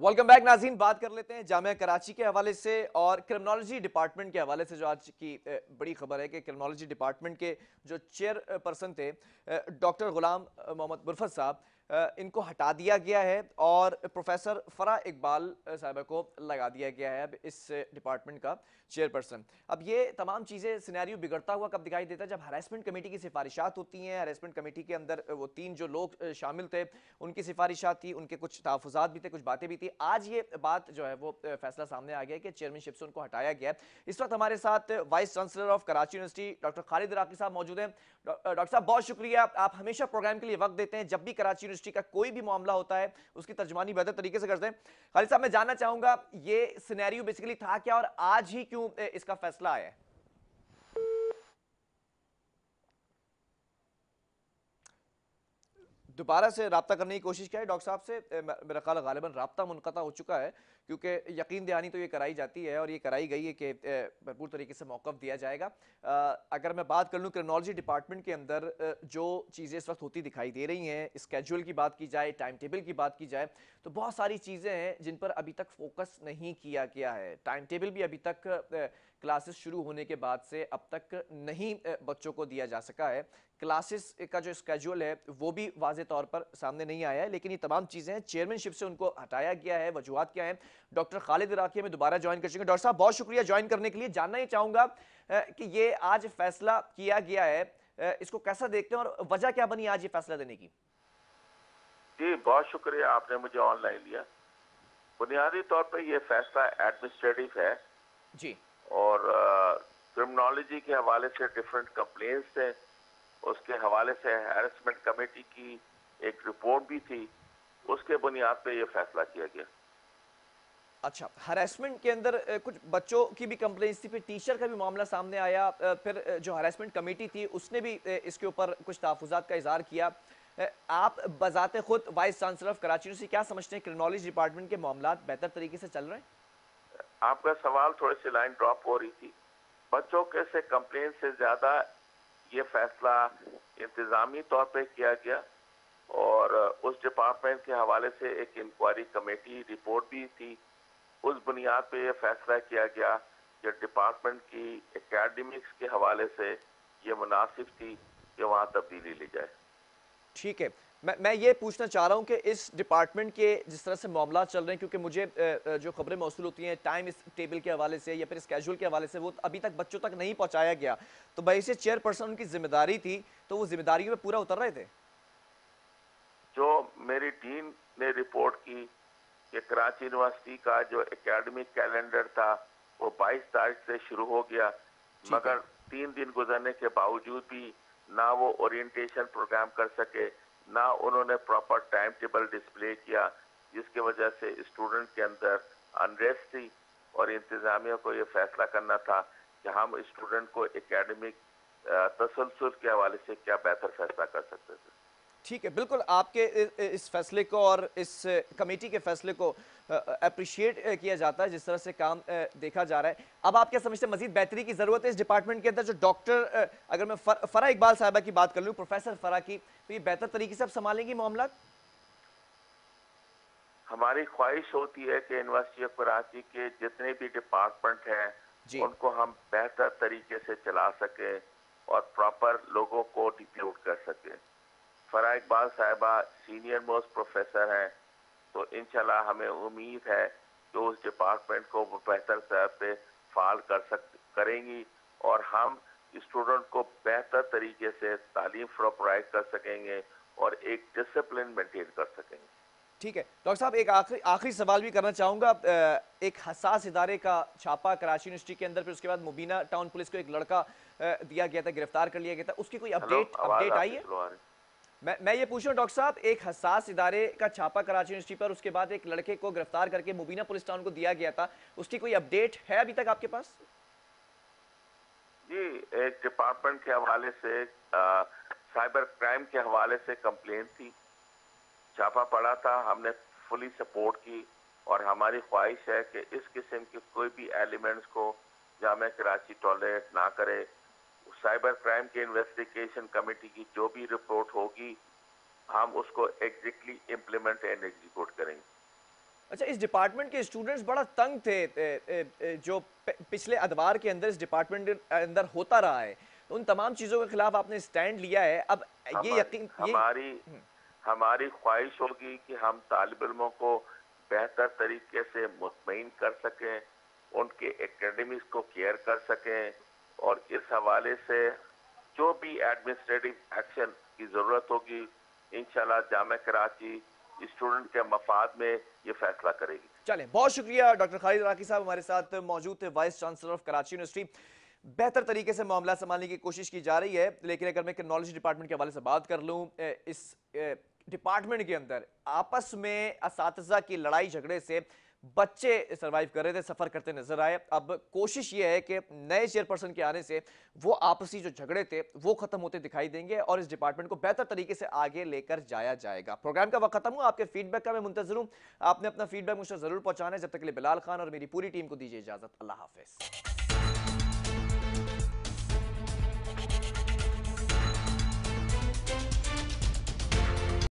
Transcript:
Welcome back नाज़रीन। बात कर लेते हैं जामिया कराची के हवाले से और क्रिमिनोलॉजी डिपार्टमेंट के हवाले से। जो आज की बड़ी खबर है कि क्रिमिनोलॉजी डिपार्टमेंट के जो चेयर पर्सन थे डॉक्टर गुलाम मोहम्मद मुर्फत साहब, इनको हटा दिया गया है और प्रोफेसर फरा इकबाल साहिबा को लगा दिया गया है अब इस डिपार्टमेंट का चेयरपर्सन। अब ये तमाम चीज़ें सिनेरियो बिगड़ता हुआ कब दिखाई देता है? जब हरासमेंट कमेटी की सिफारिशात होती हैं। हरासमेंट कमेटी के अंदर वो 3 जो लोग शामिल थे, उनकी सिफारिशात थी, उनके कुछ तहफ़्फ़ुज़ात भी थे, कुछ बातें भी थी। आज ये बात जो है वो फैसला सामने आ गया है कि चेयरमैनशिप से उनको हटाया गया है। इस वक्त हमारे साथ vice chancellor of Karachi university doctor Khalid Iraqi साहब मौजूद हैं। डॉक्टर साहब, बहुत शुक्रिया, आप हमेशा प्रोग्राम के लिए वक्त देते हैं। जब भी कराची यूनिवर्सिटी का कोई भी मामला होता है उसकी तर्जुमानी बेहतर तरीके से करते हैं। खालिद साहब, मैं जानना चाहूंगा ये सिनेरियो बेसिकली था क्या और आज ही क्यों इसका फैसला आया है? दोबारा से रब्ता करने की कोशिश किया है डॉक्टर साहब से? मेरा ख्याल गालिबन रब्ता मुनक़ता हो चुका है, क्योंकि यकीन दहानी तो ये कराई जाती है और ये कराई गई है कि भरपूर तरीके से मौक़िफ़ दिया जाएगा। अगर मैं बात कर लूँ क्रिमिनोलॉजी डिपार्टमेंट के अंदर जो चीज़ें इस वक्त होती दिखाई दे रही हैं, स्केड्यूल की बात की जाए, टाइम टेबल की बात की जाए, तो बहुत सारी चीज़ें हैं जिन पर अभी तक फोकस नहीं किया गया है। टाइम टेबल भी अभी तक क्लासेस शुरू होने के बाद से अब तक नहीं बच्चों को दिया जा सका है। क्लासेस का जो स्केड्यूल है वो भी वाज़े तौर पर सामने नहीं आया है, लेकिन ये तमाम चीज़ें हैं। चेयरमैनशिप से उनको हटाया गया है, वजूहात क्या हैं? डॉक्टर खालिद इराकी में दोबारा ज्वाइन कर चुके हैं। डॉक्टर साहब, बहुत शुक्रिया ज्वाइन करने के लिए। जानना ही चाहूँगा कि ये आज फैसला किया गया है, इसको कैसा देखते हैं और वजह क्या बनी आज ये फैसला देने की? जी, बहुत शुक्रिया आपने मुझे ऑनलाइन लिया। बुनियादी तौर पे ये फैसला एडमिनिस्ट्रेटिव है जी। और क्रिमिनोलॉजी के हवाले से डिफरेंट कंप्लेंट्स थे। उसके हवाले से हैरेसमेंट कमेटी की एक रिपोर्ट भी थी। उसके बुनियाद पे ये फैसला किया गया। अच्छा, हरासमेंट के अंदर कुछ बच्चों की भी कंप्लेंट्स थी, फिर टीचर का भी मामला सामने आया, फिर जो हरासमेंट कमेटी थी उसने भी इसके ऊपर कुछ तहफ़्फ़ुज़ात का इज़हार किया। आप बज़ाते खुद vice chancellor of Karachi university क्या समझते हैं, क्रिमिनोलॉजी डिपार्टमेंट के मामलात बेहतर तरीके से चल रहे हैं? आपका सवाल थोड़ी सी लाइन ड्रॉप हो रही थी। बच्चों के से कंप्लेंट से ज्यादा ये फैसला इंतजामी तौर पे किया गया और उस डिपार्टमेंट के हवाले से एक इंक्वायरी कमेटी रिपोर्ट भी थी। उस बुनियाद पे ये फैसला किया गया कि डिपार्टमेंट की एकेडमिक्स के हवाले से ये मुनासिब थी कि वहाँ तब्दीली ली जाए। ठीक है। मैं ये पूछना चाह रहा हूँ कि इस डिपार्टमेंट के जिस तरह से मामला चल रहे हैं, क्योंकि मुझे जो खबरें मौसूल होती हैं टाइम इस टेबल के हवाले से या फिर स्केड्यूल के हवाले से, वो अभी तक बच्चों तक नहीं पहुंचाया गया। तो वैसे चेयरपर्सन उनकी जिम्मेदारी थी, तो वो जिम्मेदारी में पूरा उतर रहे थे? जो मेरी डीन ने रिपोर्ट की कि कराची यूनिवर्सिटी का जो एकेडमिक कैलेंडर था वो 22 तारीख से शुरू हो गया, ठीक है। मगर 3 दिन गुजरने के बावजूद भी ना वो ओरिएंटेशन प्रोग्राम कर सके, ना उन्होंने प्रॉपर टाइम टेबल डिस्प्ले किया, जिसकी वजह से स्टूडेंट के अंदर अनरेस्ट थी और इंतजामिया को ये फैसला करना था कि हम स्टूडेंट को एकेडमिक तसलसल के हवाले से क्या बेहतर फैसला कर सकते थे। ठीक है, बिल्कुल आपके इस फैसले को और इस कमेटी के फैसले को अप्रिशिएट किया जाता है, जिस तरह से काम देखा जा रहा है। अब आप क्या समझते हैं मजीद बेहतरी की जरूरत है इस डिपार्टमेंट के अंदर? जो डॉक्टर अगर मैं फरा इकबाल साहिबा की बात कर लूँ, प्रोफेसर फरा की, तो ये बेहतर तरीके से अब संभालेंगी मामला? हमारी ख्वाहिश होती है कि यूनिवर्सिटी ऑफ कराची के जितने भी डिपार्टमेंट हैं जी। उनको हम बेहतर तरीके से चला सकें और प्रॉपर लोगों को डिप्यूट कर सकें। फरा इकबाल साहिबा सीनियर मोस्ट प्रोफेसर हैं, तो इंशाल्लाह हमें उम्मीद है कि उस डिपार्टमेंट को वो बेहतर स्तर पे फाल करेंगी और हम स्टूडेंट को बेहतर तरीके से तालीम प्रोवाइड कर सकेंगे और एक डिसिप्लिन मेंटेन कर सकेंगे। ठीक है डॉक्टर साहब, एक आखिरी आखिरी सवाल भी करना चाहूंगा। एक हसास इदारे का छापा कराची यूनिवर्सिटी के अंदर, फिर उसके बाद मुबीना टाउन पुलिस को एक लड़का दिया गया था, गिरफ्तार कर लिया गया था, उसकी कोई हेलो, अपडेट आवाज अपडेट आई आपकी है? स्लो आ रही। मैं ये पूछ रहा हूँ डॉक्टर साहब, एक हसास इदारे का छापा कराची यूनिवर्सिटी पर, उसके बाद एक लड़के को गिरफ्तार करके मुबीना पुलिस टाउन को दिया गया था, उसकी कोई अपडेट है अभी तक आपके पास? जी, एक डिपार्टमेंट के हवाले से साइबर क्राइम के हवाले से कंप्लेंट थी, छापा पड़ा था, हमने फुली सपोर्ट की और हमारी ख्वाहिश है कि इस किस्म के कोई भी एलिमेंट्स को जामिया कराची टॉलरेट ना करे। साइबर क्राइम के इन्वेस्टिगेशन कमेटी की जो भी रिपोर्ट होगी हम उसको एग्जैक्टली इम्प्लीमेंट एंड एग्जीक्यूट करेंगे। अच्छा, इस डिपार्टमेंट के स्टूडेंट्स बड़ा तंग थे, जो पिछले अदवार के अंदर इस डिपार्टमेंट के अंदर होता रहा है, तो उन तमाम चीज़ों के खिलाफ आपने स्टैंड लिया है। अब ये हमारी यकीन ये हमारी हम्म, हमारी ख्वाहिश होगी कि हम तालिब इल्मों को बेहतर तरीके से मुतमईन कर सकें, उनके एकेडमिक्स को केयर कर सकें, और इस हवाले से जो भी एडमिनिस्ट्रेटिव एक्शन की ज़रूरत होगी, इंशाल्लाह जामिया कराची स्टूडेंट के मफाद में ये फैसला करेगी। चलें, बहुत शुक्रिया डॉक्टर खालिद राकी साहब हमारे साथ मौजूद थे, vice chancellor of Karachi university. बेहतर तरीके से मामला संभालने की कोशिश की जा रही है, लेकिन अगर मैं क्रिमिनोलॉजी डिपार्टमेंट के हवाले से बात कर लूँ, इस डिपार्टमेंट के अंदर आपस में असातिज़ा की लड़ाई झगड़े से बच्चे सर्वाइव कर रहे थे, सफ़र करते नजर आए। अब कोशिश ये है कि नए चेयरपर्सन के आने से वो आपसी जो झगड़े थे वो खत्म होते दिखाई देंगे और इस डिपार्टमेंट को बेहतर तरीके से आगे लेकर जाया जाएगा। प्रोग्राम का वक्त खत्म हुआ, आपके फीडबैक का मैं मुंतज़िर हूं। आपने अपना फीडबैक मुझे जरूर पहुंचाना है। जब तक के लिए बिलाल खान और मेरी पूरी टीम को दीजिए इजाजत। अल्लाह हाफिज।